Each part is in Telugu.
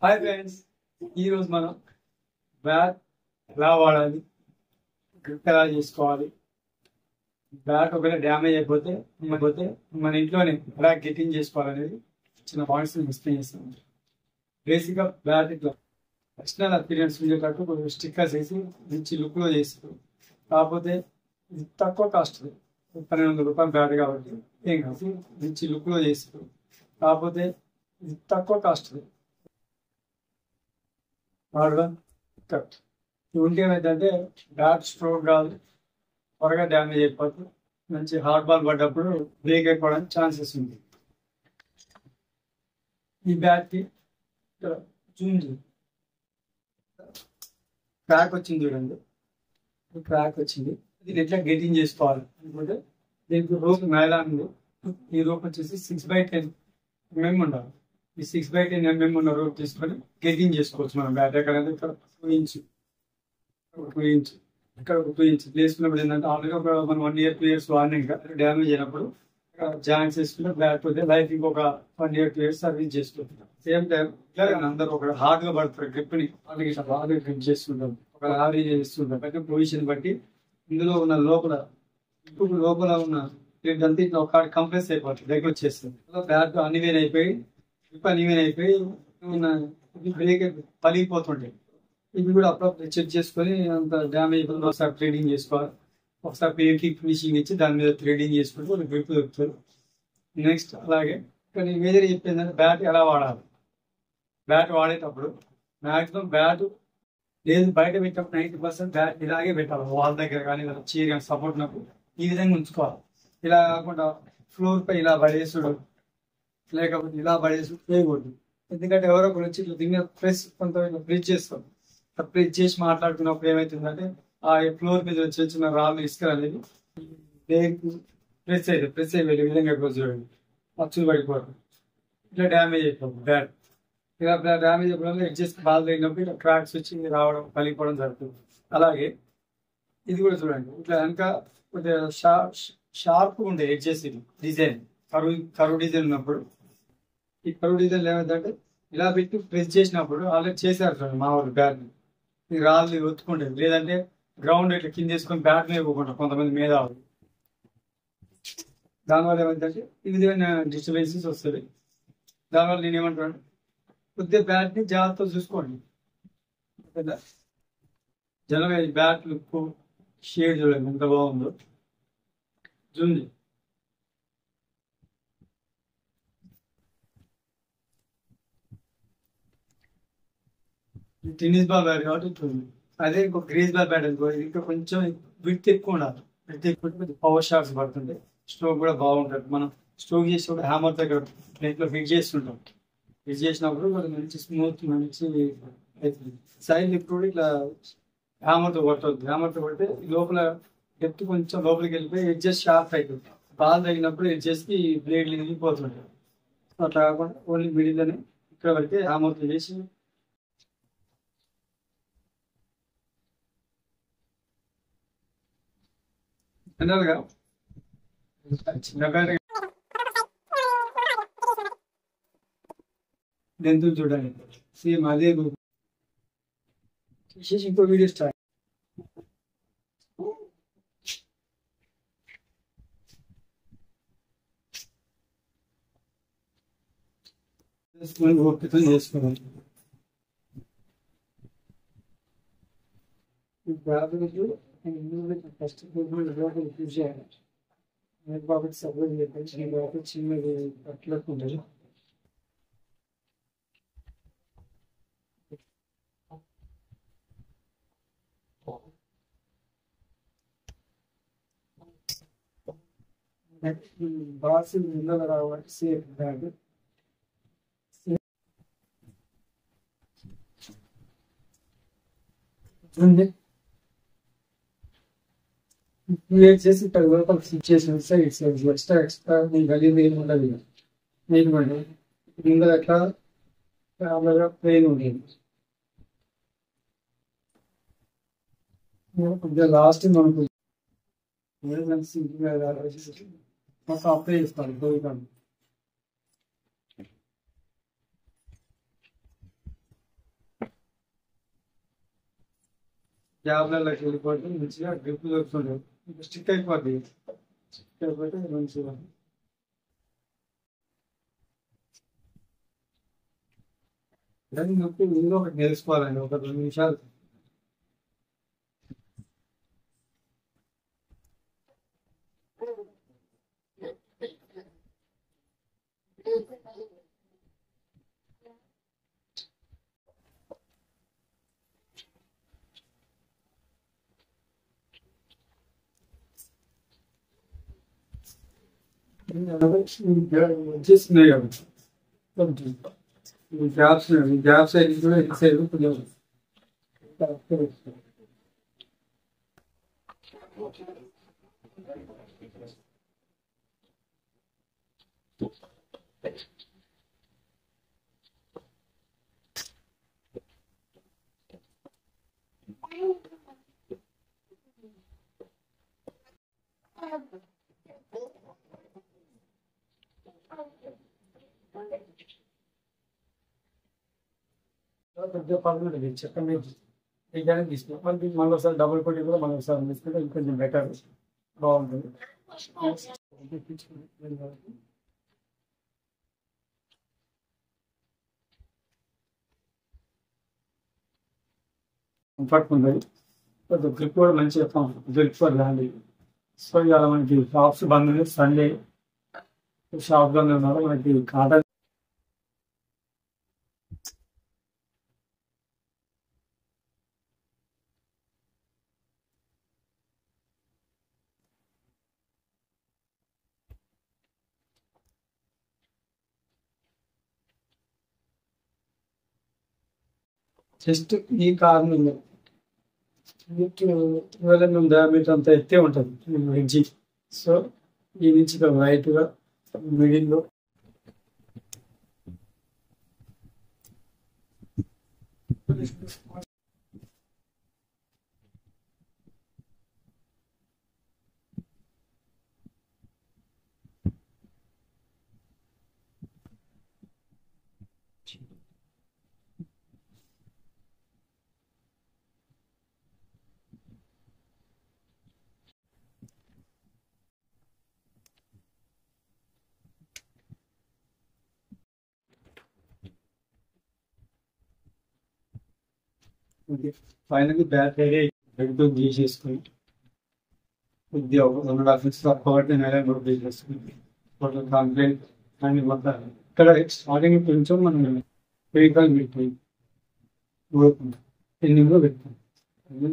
హాయ్ ఫ్రెండ్స్, ఈరోజు మనం బ్యాట్ ఎలా వాడాలి, గ్రిప్ ఎలా చేసుకోవాలి, బ్యాట్ ఒకవేళ డ్యామేజ్ అయిపోతే మన ఇంట్లోనే ఎలా గెటింగ్ చేసుకోవాలనేది చిన్న పాయింట్స్ ఎక్స్ప్లెయిన్ చేస్తాను. బేసిక్గా బ్యాట్ ఇట్లా ఎక్స్టర్నల్ అపీరియన్స్ ఉండేటట్టు కొంచెం స్టిక్కర్స్ వేసి మంచి లుక్లో చేస్తారు. కాకపోతే ఇది తక్కువ కాస్ట్, రూ. 1200 బ్యాట్ కాబట్టి ఏం కాదు, మంచి లుక్లో చేస్తారు. కాకపోతే ఇది తక్కువ కాస్ట్ వాడడం కరెక్ట్. ఉంటే ఏమైందంటే బ్యాట్ స్ట్రోక్ కాదు, త్వరగా డ్యామేజ్ అయిపోతుంది. మంచి హార్డ్ బాల్ పడ్డప్పుడు బ్రేక్ అయిపోవడానికి ఛాన్సెస్ ఉంది. ఈ బ్యాట్కి జూమ్ క్రాక్ వచ్చింది చూడండి, క్రాక్ వచ్చింది. దీన్ని ఎట్లా గెటింగ్ చేసుకోవాలి అనుకుంటే దీనికి రోప్ నైలాన్ ఉంది. ఈ రోప్ వచ్చేసి 6x10 mm ఉండాలి. ఈ 6x10 mm ఉన్న రోప్ తీసుకొని గెటింగ్ చేసుకోవచ్చు మనం బ్యాట్. ఎక్కడంటే ఇక్కడ 2 ఇంచ్, ఇక్కడ 2 ఇంచ్ వేసుకున్నప్పుడు ఏంటంటే ఆల్రెడీ ఒక మనం 1 year 2 years వాడినాం కదా, డ్యామేజ్ అయినప్పుడు జాయింట్స్ వేసుకుంటే బ్యాట్ పోతే లైఫ్ ఇంకొక 1 year 2 years సర్వీస్ చేసుకుంటాం. సేమ్ టైం ఇట్లా అందరూ ఒక హార్డ్ గా పడతారు, గ్రిప్ ని వాళ్ళకి బాగా గ్రిప్ చేస్తుంటాం, ఒక యావరేజ్ చేస్తుంటాం. అంటే పొజిషన్ బట్టి ఇందులో ఉన్న లోపల ఉన్న అంతా ఇట్లా ఒక కంప్రెస్ అయిపోతుంది, దగ్గర వచ్చేస్తుంది. బ్యాట్ అన్ఈవెన్ అయిపోయి బ్రేక్ పలిగిపోతుంటాయి. ఇవి కూడా అప్పుడప్పుడు చెక్ చేసుకొని అంత డ్యామేజ్ ఒకసారి ట్రేడింగ్ చేసుకోవాలి. ఒకసారి పెయింటింగ్ ఫినిషింగ్ ఇచ్చి దాని మీద థ్రెడింగ్ చేసుకుంటే వాళ్ళకి గ్రిప్ దొరుకుతుంది. నెక్స్ట్ అలాగే కానీ మేజర్ చెప్పిందంటే బ్యాట్ ఎలా వాడాలి. బ్యాట్ వాడేటప్పుడు మ్యాక్సిమం బ్యాట్ లేదు బయట పెట్టినప్పుడు 90% బ్యాట్ ఇలాగే పెట్టాలి. వాల్ దగ్గర కానీ చైర్ కానీ సపోర్ట్ నాకు ఈ విధంగా ఉంచుకోవాలి. ఇలా కాకుండా ఫ్లోర్ పై ఇలా పడేసుడు, లేకపోతే ఇలా పడేసుడు చేయకూడదు. ఎందుకంటే ఎవరో ఒకరు వచ్చి ఇట్లా దీని ప్రెస్ కొంత ప్రెస్ చేస్తాం. ప్రెస్ చేసి మాట్లాడుతున్నప్పుడు ఏమవుతుందంటే ఆ ఫ్లోర్ మీద వచ్చి వచ్చిన రాళ్ళు ఇసుకలు అనేది ప్రెస్ అయిపోయి విధంగా చూడండి, మచ్చులు పడిపోవడం, ఇట్లా డ్యామేజ్ అయిపోతుంది బ్యాట్. ఇలా డ్యామేజ్ అయిపోవడం అడ్జస్ట్ బాల్ తగినప్పుడు ఇట్లా క్రాక్స్ వచ్చి రావడం, పలిగిపోవడం జరుగుతుంది. అలాగే ఇది కూడా చూడండి, ఇట్లా వెనక కొద్దిగా షార్ప్గా ఉండే ఎడ్జెస్, ఇది డిజైన్ కరువు డిజైన్ ఉన్నప్పుడు ఈ కరువు డిజైన్ ఏమైందంటే ఇలా పెట్టి ప్రెస్ చేసినప్పుడు ఆల్రెడీ చేశారు చూడండి మా వాళ్ళు బ్యాట్ ఈ రాళ్ళు ఒత్తుకుంటుంది. లేదంటే గ్రౌండ్ ఇట్లా కింద వేసుకొని బ్యాట్ మీద పోకుంటారు కొంతమంది మీద. దానివల్ల ఏమైందంటే ఈ విధమైన డిస్టర్బెన్సెస్ వస్తుంది. దానివల్ల నేను ఏమంటాను, కొద్దిగా బ్యాట్ని జాగ్రత్తగా చూసుకోండి. జనరల్గా ఈ బ్యాట్ లుక్ షేడ్ చూడండి ఎంత బాగుందో. జూమ్ టెన్నిస్ బాల్ బ్యాట్ కాబట్టి ఇట్లుంది. అదే ఇంకో గ్రీజ్ బాల్ బ్యాట్ అనుకో, ఇంకా కొంచెం విడ్త్ ఎక్కువ ఉండాలి. విడ్త్ ఎక్కువ కొంచెం పవర్ షాట్స్ పడుతుంటే స్ట్రోక్ కూడా బాగుంటుంది. మనం స్ట్రోక్ చేసినప్పుడు హ్యామర్ దగ్గర ప్లేట్లో ఫిట్ చేస్తుంటాం. ఫిట్ చేసినప్పుడు మంచి స్మూత్ మంచి అవుతుంది. సైడ్ ఇప్పుడు ఇట్లా హ్యామర్తో కొట్టద్దు. హ్యామర్తో కొడితే లోపల డెప్త్ కొంచెం లోపలికి వెళ్ళిపోయి ఎడ్జెస్ షార్ప్ అవుతుంది. బాల్ తగినప్పుడు ఎడ్జెస్కి బ్లేడ్లు వెళ్ళిపోతుంటాయి. అట్లా కాకుండా ఓన్లీ మిడిల్లోనే ఇక్కడ వరకే హ్యామర్తో చేసి జనరల్గా చిన్న బ్యాట్ దెంతులు చూడండి, సేమ్ అదే చేసి ఇంకో వీడియో స్టార్ట్. ఓపికతో చేసుకోవాలి. ఫస్ట్ యూజ్ చేయాలి కాబట్టి సపోర్ట్ చెప్పండి. చిన్నది అట్లకు ఉంటుంది. బాస్ ముందర రావాలి. సేఫ్ బ్యాగ్ క్రియేట్ చేసి ఇక్కడ లోపల ఫిట్ చేసిన ఎక్స్ట్రా నేను కలిగింది ఏమి ఉండదు. నేను ముందర అట్లా ప్లేన్ ఉండేది. కొద్దిగా లాస్ట్ మనకు మొత్తం అప్లై చేస్తాను కోవిడ్. గ్యాప్లలోకి వెళ్ళిపోతే మంచిగా గ్రిప్ దొరుకుతుండదు. స్టిక్ అయిపోద్ది. స్టిక్ అయిపోతే మంచిగా దాన్ని నొప్పి ముందు ఒకటి నేర్చుకోవాలండి. ఒక 2 నిమిషాలు వచ్చేస్తున్నాయి కదా కొంచెం ఈ గ్యాప్స్ అయితే కూడా ఈ సైడ్ కొంచెం పెద్ద పర్లేదు చెప్పండి. తీయడానికి తీసుకున్నాం మనకి మళ్ళీ ఒకసారి డబుల్ కోటి కూడా మనం ఒకసారి తీసుకుంటే ఇంకొంచెం బెటర్ బాగుంటుంది. కంఫర్ట్ ఉంది. కొంచెం గ్రిప్ కూడా మంచిగా గ్రిప్ రాలి. సో ఇవాళ మనకి షాప్స్ బంద్ ఉంది. సండే షాప్ బంద్ ఉన్నారు. మనకి కాటన్ జస్ట్ ఈ కార్నర్ 12 డయామీటర్ అంత ఎత్తే ఉంటుంది ఎడ్జి. సో ఈ నుంచి రైట్ గా మిడిల్ లో ఫైనల్ బ్యాక్ రెడ్ తీసేసుకుని కొద్దిగా ఒక 2.5 ఇంచ్ కాబట్టి నేల రొటేట్ చేసుకుని టోటల్ కాంక్రీట్ అండ్ మొత్తం ఇక్కడ స్టార్టింగ్ కొంచెం మనం వెహికల్ పెట్టి ఎండింగ్లో పెడతాం.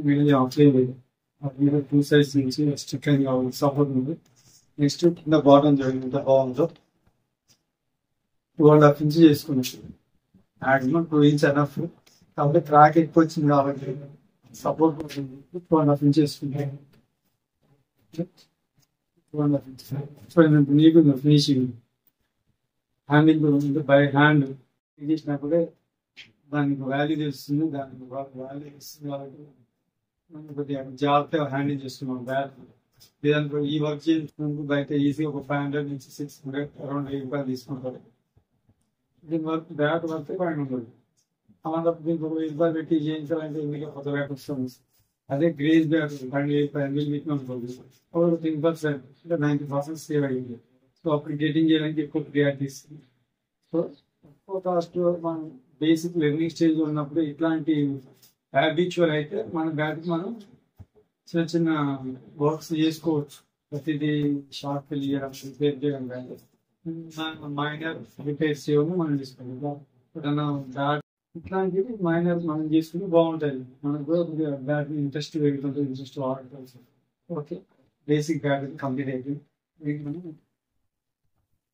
వీళ్ళు ఆఫ్ చేయలేదు. 2 సైడ్స్ నుంచి స్టిక్ అని కావాలి సపోర్ట్ ఉంది. నెక్స్ట్ కింద బాటం చూడండి ఎంత బాగుందో 2.5 ఇంచ్ చేసుకున్నాం. Maximum 2 inch enough. కాబట్టి క్రాక్ ఎక్కువ వచ్చింది కాబట్టి సపోర్ట్ 2.5 ఇంచ్ చేసుకుంటాం. 2.5 ఇంచ్ చూడండి నీకు ఫినిషింగ్ హ్యాండింగ్ బై హ్యాండ్ చేసినప్పుడే దానికి వాల్యూ తెలుస్తుంది. దానికి వాల్యూ ఇస్తుంది కాబట్టి మనం కొద్దిగా జాగ్రత్తగా హ్యాండిల్ చేస్తున్నాం. బ్యాగ్ లేదంటే ఈ వర్క్ చేసినందుకు బయట ఈజీగా ఒక 500 నుంచి 600 అరౌండ్ 1000 రూపాయలు తీసుకుంటారు. దీని వర్క్ బ్యాగ్ వర్క్ 500. దీనికి 1000 రూపాయలు పెట్టి చేయించాలంటే ఇందులో కొత్త బ్యాగ్ వస్తుంది. అదే గ్రేజ్ బ్యాగ్ 5,000 పెట్టినప్పుడు 10% అంటే 90% సేవ్ అయ్యింది. సో అప్పుడు గెటింగ్ చేయడానికి ఎక్కువ ప్రియారిటీ ఇస్తుంది. సో తక్కువ కాస్ట్ మనం బేసిక్ లెర్నింగ్ స్టేజ్ ఉన్నప్పుడు ఇట్లాంటి హ్యాబిచువల్ అయితే మన బ్యాగ్ మనం చిన్న చిన్న వర్క్స్ చేసుకోవచ్చు. ప్రతిదీ షార్ట్ చేయడం రిపేర్ చేయడం కానీ మైనర్ రిపేర్స్ చేయడం మనం తీసుకుంటాం. బ్యాగ్ ఇట్లాంటివి మైనర్ మనం చేసుకుంటే బాగుంటుంది. మనకు కూడా బ్యాగ్ ఇంట్రెస్ట్ పెరుగుతుంది. ఇంట్రెస్ట్ వాడుతుంది. ఓకే బేసిక్ బ్యాగ్ కంప్లీట్ అయిపోయింది. వీటిని మనం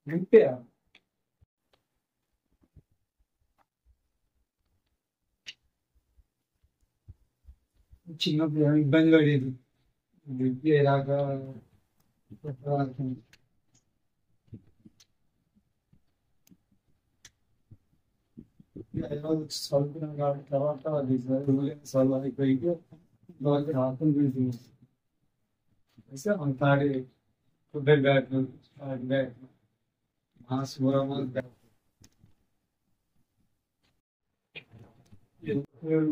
నింపేయాలి. చిన్నప్పుడు ఇబ్బంది పడేది నింపేదాకా చదువుకున్నాం కాబట్టి తర్వాత అది చదువు అయిపోయి రాకుండా తాడి football bat bat mass bat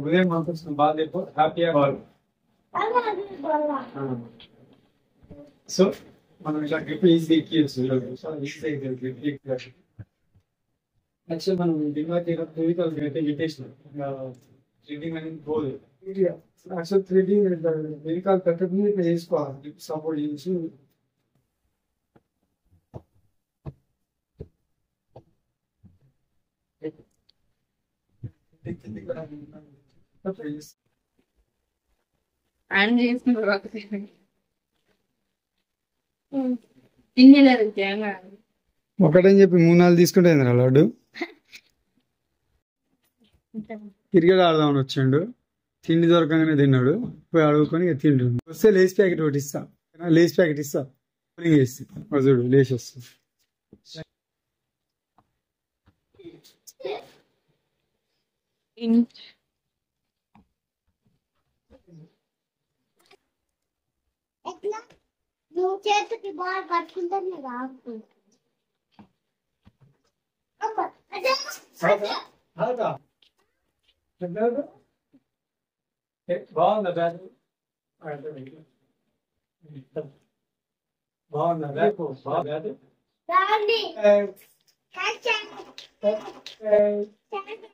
ఉదయం మాత్రం బాగా హ్యాపీగా వాళ్ళు సో మనం ఇలా గ్రిప్ ఈజీ ఎక్కియచ్చు ఈజీ యాక్చువల్ మనం డిమార్ట్ ఫెవికాల్ ఇటేషన్ రీడింగ్ అనేది పోదు యాక్చువల్ 3D ఫెవికాల్ పెట్టకుండా ఇట్లా చేసుకోవాలి సపోర్ట్ చేసి ఆయన చేసుకుంటారు ఇంజనీర్ ఒకటని చెప్పి 3-4 తీసుకుంటే లడ్డు క్రికెట్ ఆడదామని వచ్చిండు తిండి దొరకంగానే తిన్నాడు పోయి అడుగుకొని ఇక తింటుండు వస్తే లేస్ ప్యాకెట్ ఒకటి ఇస్తా లేస్ ప్యాకెట్ ఇస్తా కూలింగ్ వేసి చూడు లేచి వస్తుంది నువ్వు చేతికి బాగా పట్టుకుంటే రాకు బాగుందా బ్యాట్ బాగుందా బ్యాట్ రాండి